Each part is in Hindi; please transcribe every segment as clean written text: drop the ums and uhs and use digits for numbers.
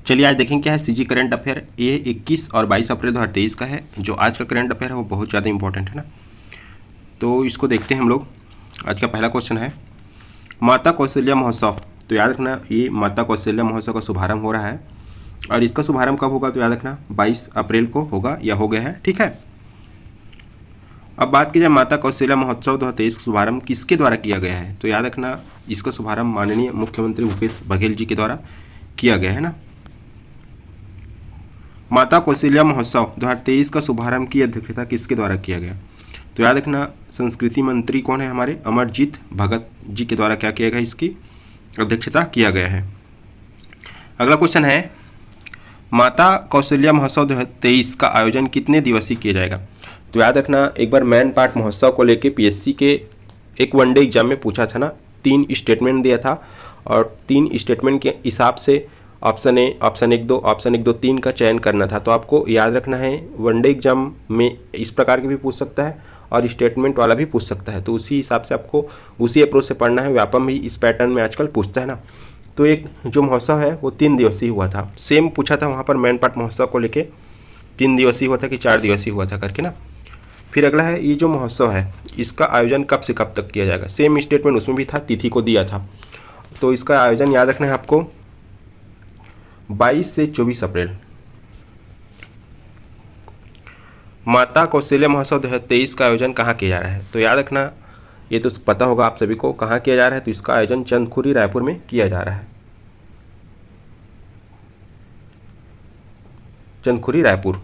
चलिए आज देखेंगे क्या है सीजी करंट अफेयर। ये 21 और 22 अप्रैल 2023 का है। जो आज का करंट अफेयर है वो बहुत ज़्यादा इंपॉर्टेंट है ना, तो इसको देखते हैं हम लोग। आज का पहला क्वेश्चन है माता कौशल्या महोत्सव। तो याद रखना ये माता कौशल्या महोत्सव का शुभारंभ हो रहा है और इसका शुभारंभ कब होगा, तो याद रखना 22 अप्रैल को होगा या हो गया है, ठीक है। अब बात की जाए माता कौशल्या महोत्सव 2023 का शुभारंभ किसके द्वारा किया गया है, तो याद रखना इसका शुभारंभ माननीय मुख्यमंत्री भूपेश बघेल जी के द्वारा किया गया है ना। माता कौशल्या महोत्सव 2023 का शुभारंभ की अध्यक्षता किसके द्वारा किया गया, तो याद रखना संस्कृति मंत्री कौन है हमारे, अमरजीत भगत जी के द्वारा क्या किया गया, इसकी अध्यक्षता किया गया है। अगला क्वेश्चन है माता कौशल्या महोत्सव 2023 का आयोजन कितने दिवसीय किया जाएगा, तो याद रखना एक बार मैन पार्ट महोत्सव को लेके पीएससी के एक वनडे एग्जाम में पूछा था ना, 3 स्टेटमेंट दिया था और 3 स्टेटमेंट के हिसाब से ऑप्शन ए, ऑप्शन 1 2, ऑप्शन 1 2 3 का चयन करना था। तो आपको याद रखना है वनडे एग्जाम में इस प्रकार के भी पूछ सकता है और स्टेटमेंट वाला भी पूछ सकता है, तो उसी हिसाब से आपको उसी अप्रोच से पढ़ना है। व्यापम भी इस पैटर्न में आजकल पूछता है ना। तो एक जो महोत्सव है वो 3 दिवसीय हुआ था, सेम पूछा था वहाँ पर मैन पार्ट महोत्सव को लेके 3 दिवसीय हुआ था कि 4 दिवसीय हुआ था करके ना। फिर अगला है ये जो महोत्सव है इसका आयोजन कब से कब तक किया जाएगा, सेम स्टेटमेंट उसमें भी था, तिथि को दिया था। तो इसका आयोजन याद रखना है आपको 22 से 24 अप्रैल। माता कौशल्या महोत्सव 2023 का आयोजन कहाँ किया जा रहा है, तो याद रखना ये तो पता होगा आप सभी को कहाँ किया जा रहा है, तो इसका आयोजन चंदखुरी रायपुर में किया जा रहा है, चंदखुरी रायपुर।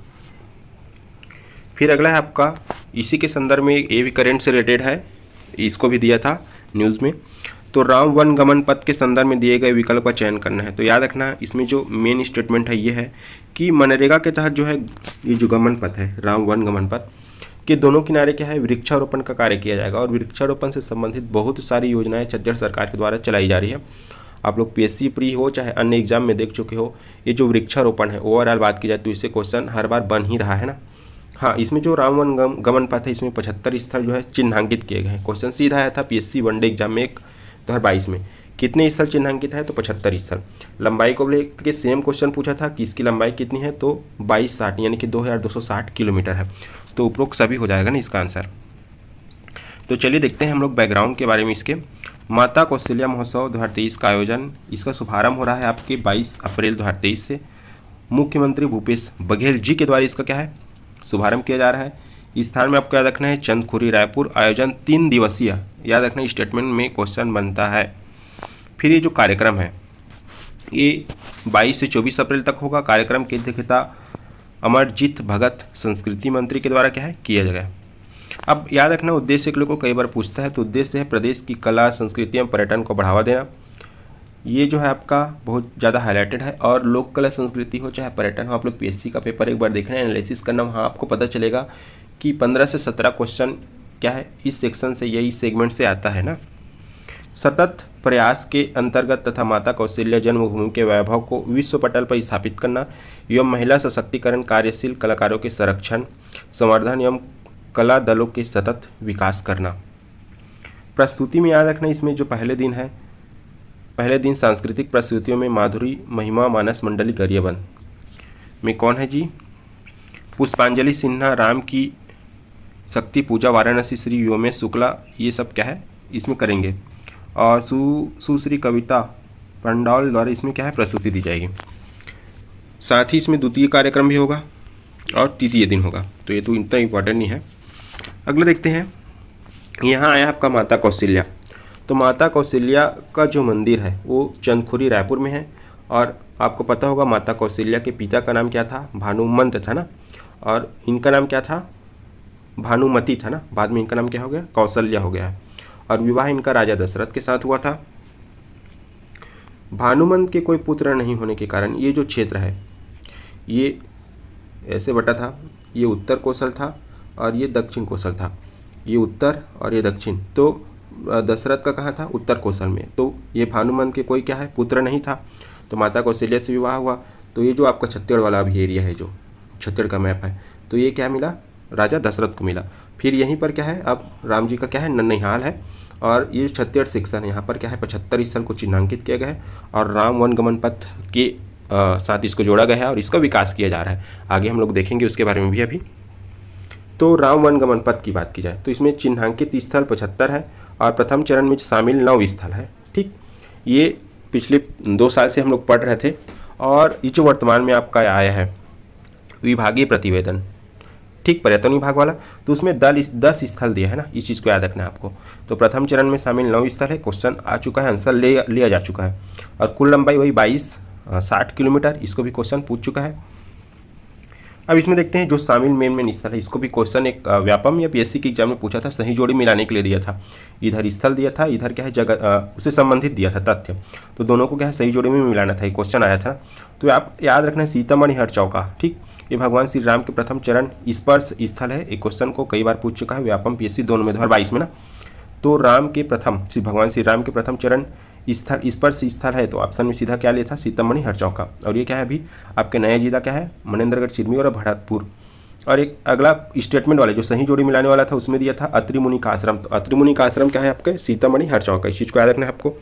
फिर अगला है आपका इसी के संदर्भ में ये भी करंट से रिलेटेड है, इसको भी दिया था न्यूज़ में। तो राम वन गमन पथ के संदर्भ में दिए गए विकल्प का चयन करना है। तो याद रखना इसमें जो मेन स्टेटमेंट है ये है कि मनरेगा के तहत जो है ये जो गमन पथ है राम वन गमन पथ के दोनों किनारे क्या है वृक्षारोपण का कार्य किया जाएगा और वृक्षारोपण से संबंधित बहुत सारी योजनाएं छत्तीसगढ़ सरकार के द्वारा चलाई जा रही है। आप लोग पीएससी प्री हो चाहे अन्य एग्जाम में देख चुके हो। ये जो वृक्षारोपण है ओवरऑल बात की जाए तो इससे क्वेश्चन हर बार बन ही रहा है ना। हाँ, इसमें जो राम वन गमन पथ है इसमें 75 स्थल जो है चिन्हांकित किए गए हैं। क्वेश्चन सीधा आया था पीएससी वनडे एग्जाम में 2022 में, कितने स्थल चिन्हांकित है, तो 75 स्थल। लंबाई को लेकर सेम क्वेश्चन पूछा था कि इसकी लंबाई कितनी है, तो 2260 यानी कि 2260 किलोमीटर है। तो उपरोक्त सभी हो जाएगा ना इसका आंसर। तो चलिए देखते हैं हम लोग बैकग्राउंड के बारे में इसके। माता कौशल्या महोत्सव 2023 का आयोजन इसका शुभारंभ हो रहा है आपके 22 अप्रैल 2023 से। मुख्यमंत्री भूपेश बघेल जी के द्वारा इसका क्या है शुभारंभ किया जा रहा है। इस स्थान में आपको याद रखना है चंदखुरी रायपुर। आयोजन 3 दिवसीय, याद रखना स्टेटमेंट में क्वेश्चन बनता है। फिर ये जो कार्यक्रम है ये 22 से 24 अप्रैल तक होगा। कार्यक्रम की अध्यक्षता अमरजीत भगत संस्कृति मंत्री के द्वारा क्या है किया जाएगा। अब याद रखना उद्देश्य के लोग को कई बार पूछता है, तो उद्देश्य है प्रदेश की कला संस्कृति एवं पर्यटन को बढ़ावा देना। ये जो है आपका बहुत ज़्यादा हाईलाइटेड है और लोक कला संस्कृति हो चाहे पर्यटन हो, आप लोग पीएससी का पेपर एक बार देखना एनालिसिस करना, वहाँ आपको पता चलेगा कि 15 से 17 क्वेश्चन क्या है इस सेक्शन से या इस सेगमेंट से आता है ना। सतत प्रयास के अंतर्गत तथा माता कौशल्या जन्मभूमि के वैभव को विश्व पटल पर स्थापित करना एवं महिला सशक्तिकरण, कार्यशील कलाकारों के संरक्षण, संवर्धन एवं कला दलों के सतत विकास करना। प्रस्तुति में याद रखना इसमें जो पहले दिन सांस्कृतिक प्रस्तुतियों में माधुरी महिमा मानस मंडली गरियाबंद में कौन है जी, पुष्पांजलि सिन्हा, राम की शक्ति पूजा वाराणसी श्री व्योमेश शुक्ला, ये सब क्या है इसमें करेंगे। और सुश्री कविता पंडाल द्वारा इसमें क्या है प्रस्तुति दी जाएगी। साथ ही इसमें द्वितीय कार्यक्रम भी होगा और तृतीय दिन होगा। तो ये तो इतना इम्पोर्टेंट नहीं है। अगला देखते हैं, यहाँ आया आपका माता कौशल्या। तो माता कौशल्या का जो मंदिर है वो चंदखुरी रायपुर में है और आपको पता होगा माता कौशल्या के पिता का नाम क्या था, भानुमंत था ना, और इनका नाम क्या था, भानुमति था ना। बाद में इनका नाम क्या हो गया, कौशल्या हो गया। और विवाह इनका राजा दशरथ के साथ हुआ था। भानुमंत के कोई पुत्र नहीं होने के कारण ये जो क्षेत्र है ये ऐसे बटा था, ये उत्तर कौशल था और ये दक्षिण कौशल था, ये उत्तर और ये दक्षिण। तो दशरथ का कहाँ था, उत्तर कौशल में। तो ये भानुमंत के कोई क्या है पुत्र नहीं था, तो माता कौशल्या से विवाह हुआ। तो ये जो आपका छत्तीसगढ़ वाला अभी एरिया है जो छत्तीसगढ़ का मैप है, तो ये क्या मिला, राजा दशरथ को मिला। फिर यहीं पर क्या है अब राम जी का क्या है ननिहाल है और ये छत्तीसगढ़ सेक्शन है, यहाँ पर क्या है 75 स्थल को चिन्हांकित किया गया है और राम वन गमन पथ के साथ इसको जोड़ा गया है और इसका विकास किया जा रहा है। आगे हम लोग देखेंगे उसके बारे में भी अभी। तो राम वन गमन पथ की बात की जाए तो इसमें चिन्हांकित स्थल 75 है और प्रथम चरण में शामिल 9 स्थल है। ठीक, ये पिछले 2 साल से हम लोग पढ़ रहे थे और ये जो वर्तमान में आपका आया है विभागीय प्रतिवेदन, ठीक, पर्यटन विभाग वाला, तो उसमें 10 स्थल दिया है ना, इस चीज़ को याद रखना है आपको। तो प्रथम चरण में शामिल 9 स्थल है, क्वेश्चन आ चुका है, आंसर लिया जा चुका है और कुल लंबाई वही 60 किलोमीटर, इसको भी क्वेश्चन पूछ चुका है। अब इसमें देखते हैं जो शामिल मेन स्थल है, इसको भी क्वेश्चन एक व्यापम या पीएससी के एग्जाम में पूछा था, सही जोड़ी मिलाने के लिए दिया था। इधर स्थल दिया था, इधर क्या है जगह, उससे संबंधित दिया था तथ्य, तो दोनों को क्या है सही जोड़ी में मिलाना था, ये क्वेश्चन आया था। तो आप याद रखना है सीतामढ़ी हरचौका, ठीक, ये भगवान श्री राम के प्रथम चरण स्पर्श स्थल है। एक क्वेश्चन को कई बार पूछ चुका है व्यापम पीएससी दोनों में 2022 में ना। तो राम के प्रथम भगवान श्री राम के प्रथम चरण स्थल स्पर्श स्थल है, तो ऑप्शन में सीधा क्या लिया था सीतामढ़ी हरचौका। और ये क्या है अभी आपके नए जिला क्या है मनेंद्रगढ़ चिरमी और भरतपुर। और एक अगला स्टेटमेंट वाले जो सही जोड़ी मिलाने वाला था उसमें दिया था अत्रि मुनि का आश्रम, तो अत्रि मुनि का आश्रम क्या है आपके सीतामढ़ी हरचौका, इस चीज़ को याद रखना है आपको।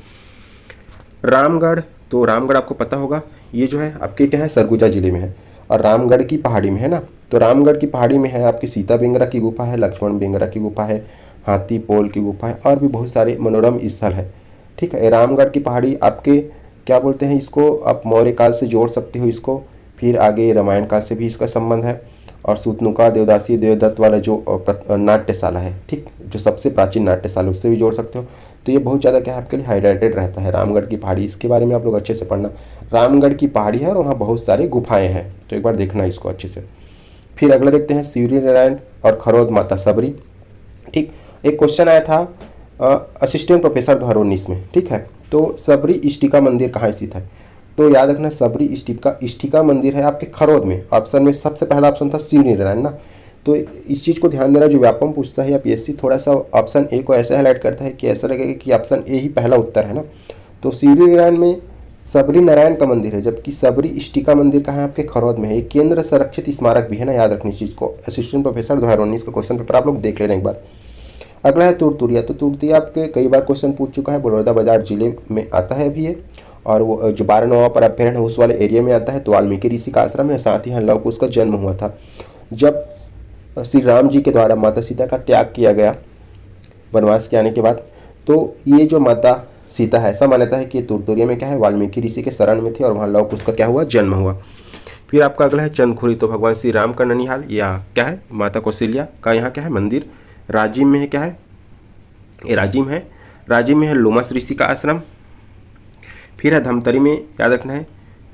रामगढ़, तो रामगढ़ आपको पता होगा ये जो है आपके क्या है सरगुजा जिले में है और रामगढ़ की पहाड़ी में है ना। तो रामगढ़ की पहाड़ी में है आपकी सीता बेंगरा की गुफा है, लक्ष्मण बेंगरा की गुफा है, हाथी पोल की गुफा है और भी बहुत सारे मनोरम स्थल है। ठीक है, रामगढ़ की पहाड़ी आपके क्या बोलते हैं इसको, आप मौर्य काल से जोड़ सकते हो इसको, फिर आगे रामायण काल से भी इसका संबंध है और सूतनुका देवदासी देवदत्त वाला जो नाट्यशाला है, ठीक, जो सबसे प्राचीन नाट्यशाला, उससे भी जोड़ सकते हो। तो ये बहुत ज़्यादा क्या है आपके लिए हाईलाइटेड रहता है रामगढ़ की पहाड़ी, इसके बारे में आप लोग अच्छे से पढ़ना। रामगढ़ की पहाड़ी है और वहाँ बहुत सारी गुफाएँ हैं, तो एक बार देखना इसको अच्छे से। फिर अगला देखते हैं सूर्य नारायण और खरोद माता सबरी। ठीक, एक क्वेश्चन आया था असिस्टेंट प्रोफेसर 2019 में, ठीक है। तो सबरी इष्टिका मंदिर कहाँ स्थित है, तो याद रखना सबरी इष्टिका मंदिर है आपके खरोद में। ऑप्शन में सबसे पहला ऑप्शन था सूर्य नारायण ना, तो इस चीज़ को ध्यान देना, जो व्यापम पूछता है या पीएससी थोड़ा सा ऑप्शन ए को ऐसे हाईलाइट करता है कि ऐसा लगेगा कि ऑप्शन ए ही पहला उत्तर है ना। तो सूर्य नारायण में सबरी नारायण का मंदिर है, जबकि सबरी इष्टिका मंदिर कहाँ है आपके खरोद में है। ये केंद्र संरक्षित स्मारक भी है ना, याद रखनी इस चीज़ को। असिस्टेंट प्रोफेसर 2019 का क्वेश्चन पेपर आप लोग देख लेना एक बार। अगला है तुरतुरिया, तो तुरतुरिया आपके कई बार क्वेश्चन पूछ चुका है, बलौदाबाजार जिले में आता है अभी ये, और वो जो 12 नवंबर पर अभ्यारण्य है उस वाले एरिया में आता है। तो वाल्मीकि ऋषि का आश्रम है, साथ ही यहाँ लव कुश का जन्म हुआ था जब श्री राम जी के द्वारा माता सीता का त्याग किया गया वनवास के आने के बाद। तो ये जो माता सीता है, ऐसा मान्यता है कि तुरतुरिया में क्या है वाल्मीकि ऋषि के शरण में थी और वहाँ लव कुश का क्या हुआ जन्म हुआ। फिर आपका अगला है चंदखुरी, तो भगवान श्री राम का ननिहाल या क्या है माता कौशल्या का यहाँ क्या है मंदिर। राजिम में है क्या है, ये राजिम है, राजिम में है लोमस ऋषि का आश्रम। फिर है धमतरी में याद रखना है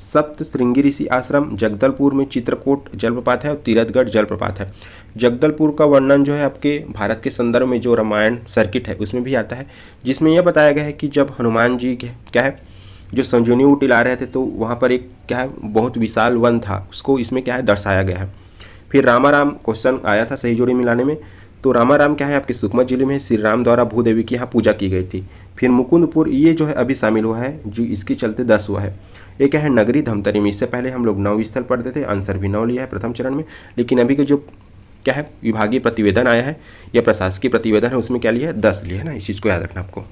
सप्त श्रृंगी ऋषि आश्रम। जगदलपुर में चित्रकूट जलप्रपात है और तीरथगढ़ जलप्रपात है। जगदलपुर का वर्णन जो है आपके भारत के संदर्भ में जो रामायण सर्किट है उसमें भी आता है, जिसमें यह बताया गया है कि जब हनुमान जी के क्या है जो संजीवनी बूटी ला रहे थे तो वहाँ पर एक क्या है बहुत विशाल वन था, उसको इसमें क्या है दर्शाया गया है। फिर रामाराम क्वेश्चन आया था सही जोड़ी मिलाने में, तो रामाराम क्या है आपके सुकमा जिले में श्री राम द्वारा भूदेवी की यहाँ पूजा की गई थी। फिर मुकुंदपुर ये जो है अभी शामिल हुआ है, जो इसके चलते 10 हुआ है। ये क्या है नगरी धमतरी में, इससे पहले हम लोग 9 स्थल पढ़ते थे, आंसर भी 9 लिया है प्रथम चरण में। लेकिन अभी के जो क्या है विभागीय प्रतिवेदन आया है या प्रशासकीय प्रतिवेदन है उसमें क्या लिया है 10 लिया है ना, इस चीज़ को याद रखना आपको।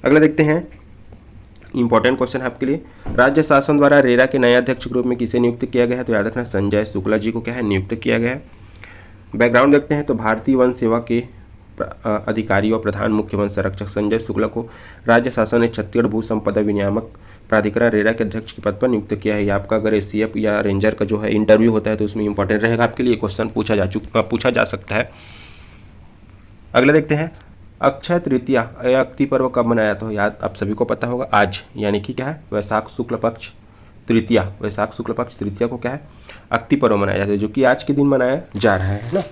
अगला देखते हैं इंपॉर्टेंट क्वेश्चन है आपके लिए, राज्य शासन द्वारा रेरा के नए अध्यक्ष के रूप में किसे नियुक्त किया गया है, तो याद रखना संजय शुक्ला जी को क्या है नियुक्त किया गया है। बैकग्राउंड देखते हैं तो भारतीय वन सेवा के अधिकारी और प्रधान मुख्य वन संरक्षक संजय शुक्ला को राज्य शासन ने छत्तीसगढ़ भू संपदा विनियामक प्राधिकरण रेरा के अध्यक्ष के पद पर नियुक्त किया है। आपका अगर एसीएफ या रेंजर का जो है इंटरव्यू होता है तो उसमें इंपॉर्टेंट रहेगा आपके लिए, क्वेश्चन पूछा जा सकता है। अगला देखते हैं अक्षय तृतीया अक्ति पर्व कब मनाया, तो याद आप सभी को पता होगा आज, यानी कि क्या है वैशाख शुक्ल पक्ष तृतीया, वैशाख शुक्ल पक्ष तृतीया को क्या है अक्ति पर्व मनाया जाता है, जो कि आज के दिन मनाया जा रहा है ना।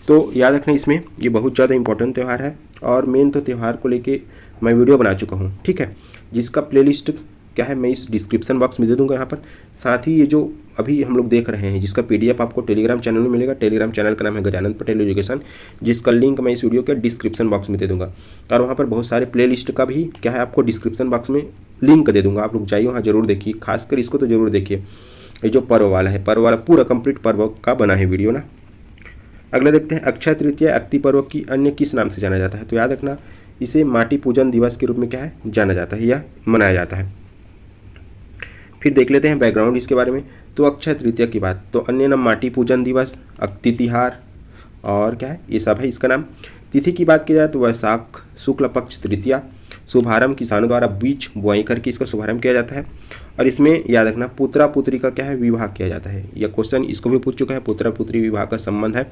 तो याद रखना इसमें ये बहुत ज़्यादा इंपॉर्टेंट त्यौहार है और मेन तो त्यौहार को लेके मैं वीडियो बना चुका हूँ, ठीक है, जिसका प्लेलिस्ट क्या है मैं इस डिस्क्रिप्शन बॉक्स में दे दूंगा यहाँ पर। साथ ही ये जो अभी हम लोग देख रहे हैं जिसका पीडीएफ आपको टेलीग्राम चैनल में मिलेगा, टेलीग्राम चैनल का नाम है गजानन पटेल एजुकेशन, जिसका लिंक मैं इस वीडियो के डिस्क्रिप्शन बॉक्स में दे दूंगा। और वहाँ पर बहुत सारे प्लेलिस्ट का भी क्या है आपको डिस्क्रिप्शन बॉक्स में लिंक दे दूंगा, आप लोग जाइए वहाँ जरूर देखिए, खासकर इसको तो जरूर देखिए। ये जो पर्व वाला है, पर्व वाला पूरा कंप्लीट पर्व का बना है वीडियो ना। अगला देखते हैं अक्षय तृतीया अक्ति पर्व की अन्य किस नाम से जाना जाता है, तो याद रखना इसे माटी पूजन दिवस के रूप में क्या है जाना जाता है या मनाया जाता है। फिर देख लेते हैं बैकग्राउंड इसके बारे में। तो अक्षय तृतीया की बात, तो अन्य नाम माटी पूजन दिवस, तिथिहार और क्या है ये सब है इसका नाम। तिथि की बात की जाए तो वैशाख शुक्ल पक्ष तृतीया। शुभारंभ किसानों द्वारा बीज बुआई करके इसका शुभारंभ किया जाता है। और इसमें याद रखना पुत्रा पुत्री का क्या है विवाह किया जाता है। यह क्वेश्चन इसको भी पूछ चुका है, पुत्रा पुत्री विवाह का संबंध है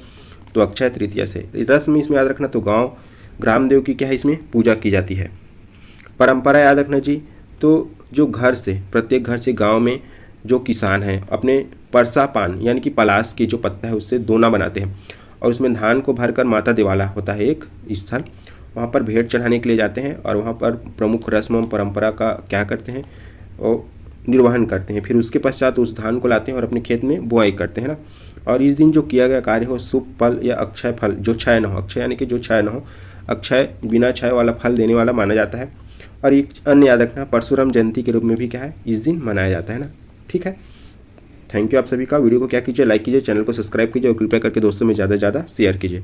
तो अक्षय तृतीया से। रस्म इसमें याद रखना तो गाँव ग्राम देव की क्या है इसमें पूजा की जाती है। परंपरा याद रखना जी, तो जो घर से प्रत्येक घर से गांव में जो किसान हैं अपने परसा पान यानी कि पलाश की जो पत्ता है उससे दोना बनाते हैं और उसमें धान को भरकर माता दिवाला होता है एक स्थल, वहाँ पर भेंट चढ़ाने के लिए जाते हैं और वहाँ पर प्रमुख रस्म एवं परंपरा का क्या करते हैं और निर्वहन करते हैं। फिर उसके पश्चात उस धान को लाते हैं और अपने खेत में बुआई करते हैं ना। और इस दिन जो किया गया कार्य हो शुभ फल या अक्षय फल जो क्षय न हो, अक्षय यानी कि जो क्षय न हो, अक्षय बिना क्षय वाला फल देने वाला माना जाता है। और एक अन्य याद रखना परशुराम जयंती के रूप में भी क्या है इस दिन मनाया जाता है ना। ठीक है, थैंक यू आप सभी का। वीडियो को क्या कीजिए लाइक कीजिए, चैनल को सब्सक्राइब कीजिए और कृपया करके दोस्तों में ज़्यादा से ज़्यादा शेयर कीजिए।